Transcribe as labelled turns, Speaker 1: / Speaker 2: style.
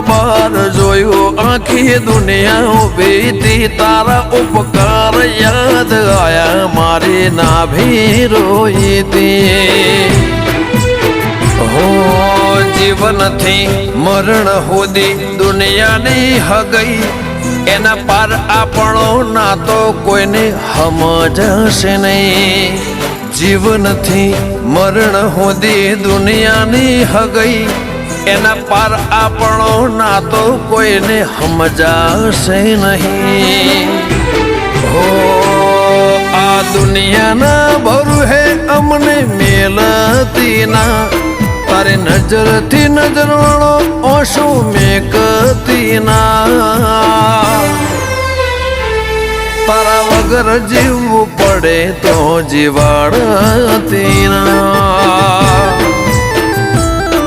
Speaker 1: બરાબર જોયું આખી દુનિયા ઉભી તારા ઉપકાર યાદ આયા મારી નાભી રોઈતી હો જીવનથી મરણ સુધી દુનિયાની હગઈ એના પાર આપણો ના તો કોઈને સમજશે નહીં જીવનથી મરણ સુધી દુનિયાની હગઈ એના પાર આપણો ના તો કોઈને સમજાશે નહીં હો આ દુનિયાના ભરું હે અમને મેલતી ના તારે નજરથી નજર વાળો ઓછું મેકતી ના તારા વગર જીવવું પડે તો જીવાડતી ના